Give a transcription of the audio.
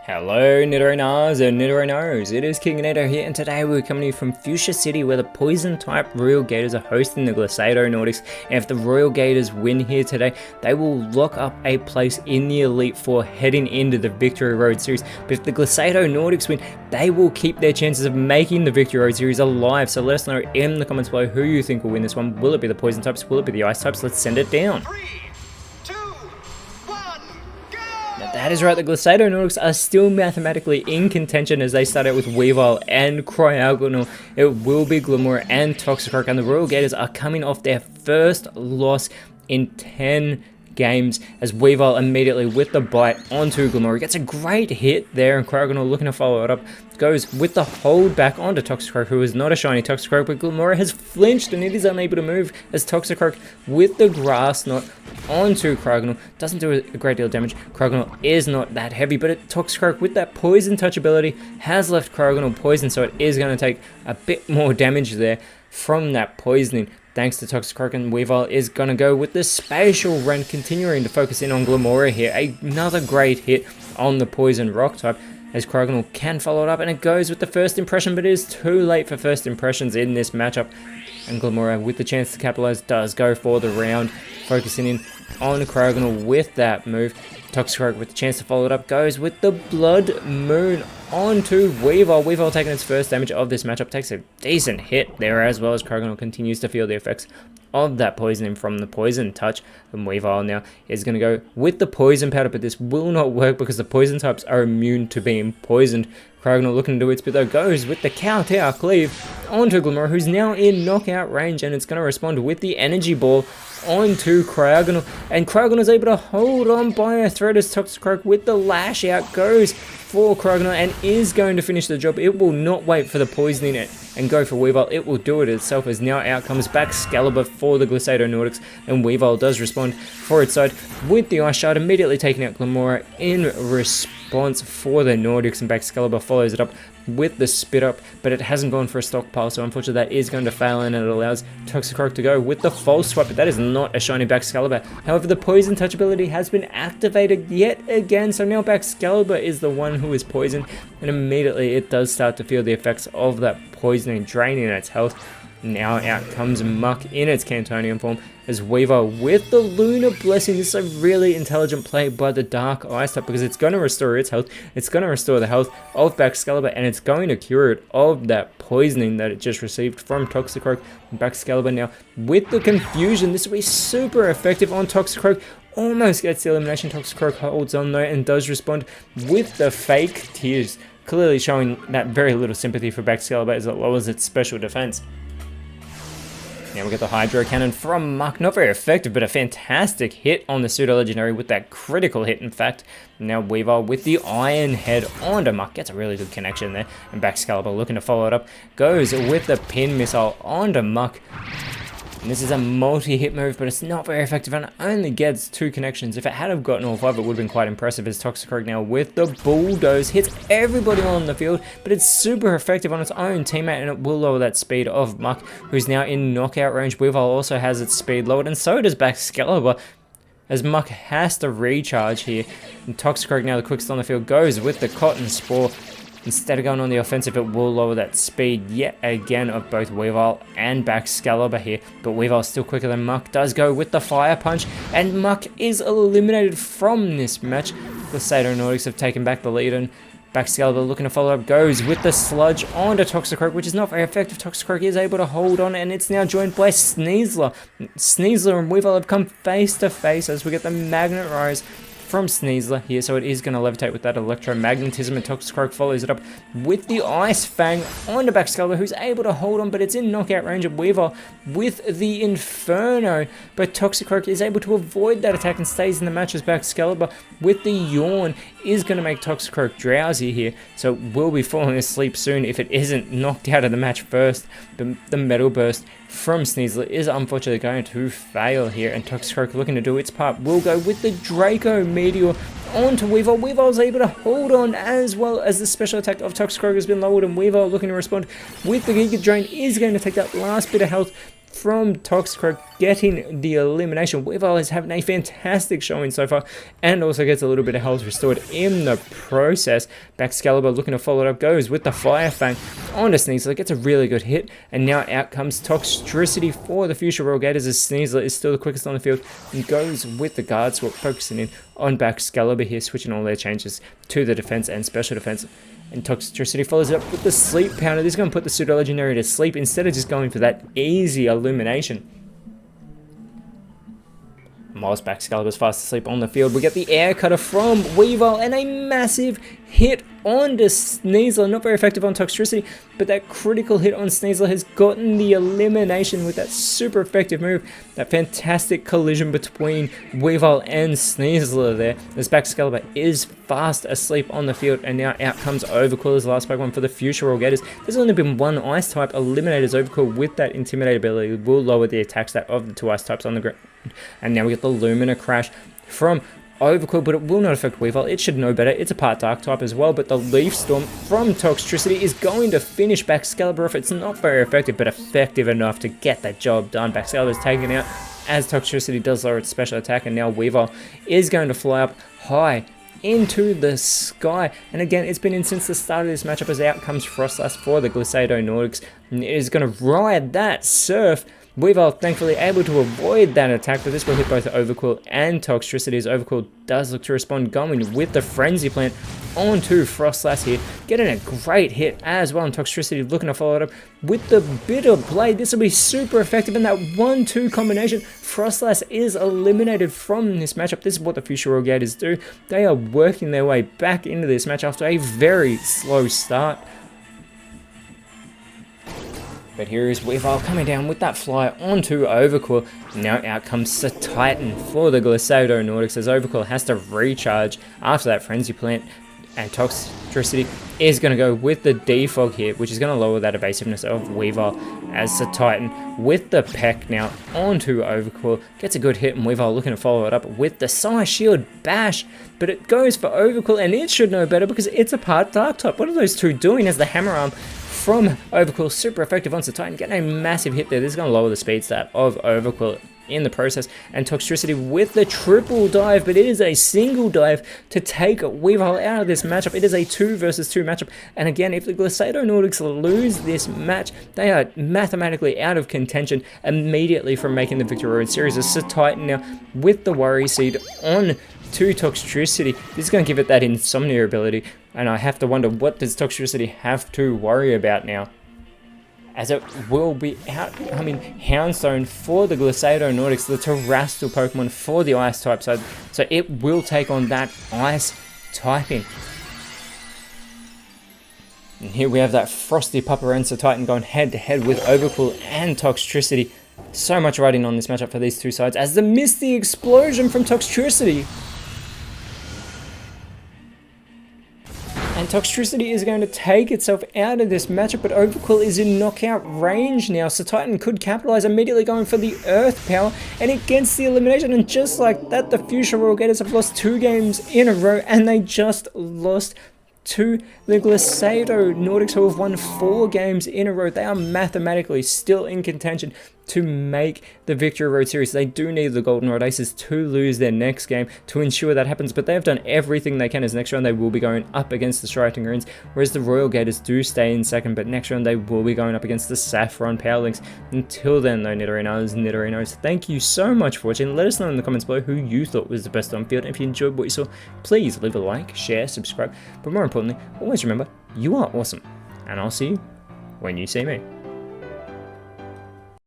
Hello Nidorinas and Nidorinos, it is KingNido here, and today we're coming to you from Fuchsia City where the poison type Royal Gators are hosting the Glacado Nordics, and if the Royal Gators win here today, they will lock up a place in the Elite Four heading into the Victory Road Series. But if the Glacado Nordics win, they will keep their chances of making the Victory Road Series alive. So let us know in the comments below who you think will win this one. Will it be the poison types? Will it be the ice types? Let's send it down. That is right, the Glacado Nordics are still mathematically in contention as they start out with Weavile and Cryogonal. It will be Glamora and Toxicroak, and the Royal Gators are coming off their first loss in 10 games as Weavile immediately with the bite onto Glamora. Gets a great hit there, and Cryogonal looking to follow it up. Goes with the hold back onto Toxicroak, who is not a shiny Toxicroak, but Glamora has flinched and it is unable to move as Toxicroak with the Grass Knot onto Cryogonal. Doesn't do a great deal of damage. Cryogonal is not that heavy, but Toxicroak with that poison touch ability has left Cryogonal poisoned, so it is going to take a bit more damage there from that poisoning. Thanks to Toxicroak, and Weavile is going to go with the Spatial Rend, continuing to focus in on Glamora here. Another great hit on the Poison Rock type, as Cryogonal can follow it up, and it goes with the first impression, but it is too late for first impressions in this matchup. And Glamora, with the chance to capitalize, does go for the round, focusing in on Cryogonal with that move. Toxicroak with the chance to follow it up goes with the Blood Moon onto Weavile. Weavile taking its first damage of this matchup, takes a decent hit there, as well as Cryogonal continues to feel the effects of that poisoning from the poison touch. And Weavile now is going to go with the poison powder, but this will not work because the poison types are immune to being poisoned. Cryogonal looking to do its bit though, goes with the Kowtow Cleave onto Glamora, who's now in knockout range, and it's going to respond with the Energy Ball onto Cryogonal, and Cryogonal is able to hold on by a thread as Toxicroak with the Lash Out goes for Cryogonal and is going to finish the job. It will not wait for the poisoning and go for Weavile. It will do it itself, as now out comes Baxcalibur for the Glacado Nordics, and Weavile does respond for its side with the Ice Shard, immediately taking out Glamora in response for the Nordics, and Baxcalibur follows it up with the Spit Up, but it hasn't gone for a stockpile, so unfortunately that is going to fail, and it allows Toxicroak to go with the False Swipe, but that is not a shiny Baxcalibur. However, the Poison Touch ability has been activated yet again, so now Baxcalibur is the one who is poisoned, and immediately it does start to feel the effects of that poisoning, draining its health. Now out comes Muck in its Cantonian form as Weavile with the Lunar Blessing. This is a really intelligent play by the Dark Ice type, because it's going to restore its health, it's going to restore the health of Baxcalibur, and it's going to cure it of that poisoning that it just received from Toxicroak. Baxcalibur now with the Confusion. This will be super effective on Toxicroak. Almost gets the elimination. Toxicroak holds on though and does respond with the Fake Tears, clearly showing that very little sympathy for Baxcalibur as it lowers its special defense. Now we get the Hydro Cannon from Muck. Not very effective, but a fantastic hit on the Pseudo Legendary with that critical hit, in fact. Now Weavile with the Iron Head onto Muck. Gets a really good connection there. And Baxcalibur looking to follow it up. Goes with the Pin Missile onto Muck. And this is a multi-hit move, but it's not very effective and it only gets 2 connections. If it had have gotten all 5, it would have been quite impressive, as Toxicroak now with the Bulldoze hits everybody on the field, but it's super effective on its own teammate, and it will lower that speed of Muck, who's now in knockout range. Weavile also has its speed lowered, and so does Baxcalibur, as Muck has to recharge here. And Toxicroak, now the quickest on the field, goes with the Cotton Spore. Instead of going on the offensive, it will lower that speed yet again of both Weavile and Baxcalibur here. But Weavile's still quicker than Muck, does go with the Fire Punch, and Muck is eliminated from this match. The Glacado Nordics have taken back the lead, and Baxcalibur looking to follow up goes with the Sludge onto Toxicroak, which is not very effective. Toxicroak is able to hold on, and it's now joined by Sneasler. Sneasler and Weavile have come face to face as we get the Magnet Rise from Sneasler here, so it is going to levitate with that electromagnetism, and Toxicroak follows it up with the Ice Fang onto Baxcalibur, who's able to hold on, but it's in knockout range of Weavile with the Inferno, but Toxicroak is able to avoid that attack and stays in the match, as Baxcalibur with the Yawn is going to make Toxicroak drowsy here, so will be falling asleep soon if it isn't knocked out of the match first. The Metal Burst from Sneasler is unfortunately going to fail here, and Toxicroak looking to do its part will go with the Draco Meteor onto Weavile. Weavile's able to hold on, as well as the special attack of Toxicroak has been lowered, and Weavile looking to respond with the Giga Drain is going to take that last bit of health from Toxicroak getting the elimination. Weavile is having a fantastic showing so far and also gets a little bit of health restored in the process. Baxcalibur looking to follow it up, goes with the Fire Fang onto Sneasler, gets a really good hit, and now out comes Toxtricity for the future Royal Gators as Sneasler is still the quickest on the field and goes with the guard swap, focusing in on Baxcalibur here, switching all their changes to the defense and special defense. And Toxtricity follows it up with the Sleep Powder. This is going to put the Pseudo Legendary to sleep instead of just going for that easy illumination. Whilst Baxcalibur's fast asleep on the field, we get the Air Cutter from Weavile and a massive hit onto Sneasler. Not very effective on Toxtricity, but that critical hit on Sneasler has gotten the elimination with that super effective move. That fantastic collision between Weavile and Sneasler there. As Baxcalibur is fast asleep on the field, and now out comes Overcool as the last Pokemon for the future Royal Gators. There's only been one Ice type eliminated as Overcool with that Intimidate ability. It will lower the attack stat of the two Ice types on the ground. And now we get the Lumina Crash from Overcool, but it will not affect Weavile. It should know better. It's a part Dark type as well, but the Leaf Storm from Toxtricity is going to finish Baxcalibur off. It's not very effective, but effective enough to get that job done. Baxcalibur is taken out as Toxtricity does lower its special attack, and now Weavile is going to fly up high into the sky. And again, it's been in since the start of this matchup as out comes Frostlass for the Glisado Nordics, and it is going to ride that Surf. Weavile thankfully able to avoid that attack, but this will hit both Overcool and Toxtricity as Overcool does look to respond, going with the Frenzy Plant onto Frostlass here, getting a great hit as well, and Toxtricity looking to follow it up with the Bitter Blade. This will be super effective in that 1-2 combination. Frostlass is eliminated from this matchup. This is what the future Royal Gators do. They are working their way back into this match after a very slow start. But here is Weavile coming down with that fly onto Overcool. Now out comes Titan for the Glisado Nordics as Overcool has to recharge after that Frenzy Plant. And Toxtricity is going to go with the Defog here, which is going to lower that evasiveness of Weavile as Titan with the Peck now onto Overcool. Gets a good hit, and Weavile looking to follow it up with the Psy Shield Bash. But it goes for Overcool, and it should know better because it's a part Dark type. What are those two doing as the Hammer Arm from Overcool, super effective on Titan, getting a massive hit there. This is going to lower the speed stat of Overcool in the process, and Toxtricity with the triple dive, but it is a single dive to take Weavile out of this matchup. It is a 2 versus 2 matchup, and again, if the Glisado Nordics lose this match, they are mathematically out of contention immediately from making the Victory Road Series. As Titan now with the Worry Seed on to Toxtricity. This is going to give it that Insomnia ability, and I have to wonder, what does Toxtricity have to worry about now? As it will be outcoming Houndstone for the Glisado Nordics, the Terrestrial Pokemon for the Ice type side, so it will take on that Ice typing. And here we have that Frosty Paparanza Titan going head to head with Overcool and Toxtricity. So much riding on this matchup for these two sides as the Misty Explosion from Toxtricity. And Toxtricity is going to take itself out of this matchup, but Overcool is in knockout range now, so Titan could capitalize, immediately going for the Earth Power, and it gets the elimination, and just like that, the future Royal Gators have lost 2 games in a row, and they just lost to the Glisado Nordics, who have won 4 games in a row. They are mathematically still in contention to make the Victory Road Series. They do need the Goldenrod Aces to lose their next game to ensure that happens, but they have done everything they can, as next round they will be going up against the Striking Runes, whereas the Royal Gators do stay in second, but next round they will be going up against the Saffron Powerlinks. Until then though, Nidorinos, thank you so much for watching. Let us know in the comments below who you thought was the best on field. If you enjoyed what you saw, please leave a like, share, subscribe, but more importantly, always remember, you are awesome, and I'll see you when you see me.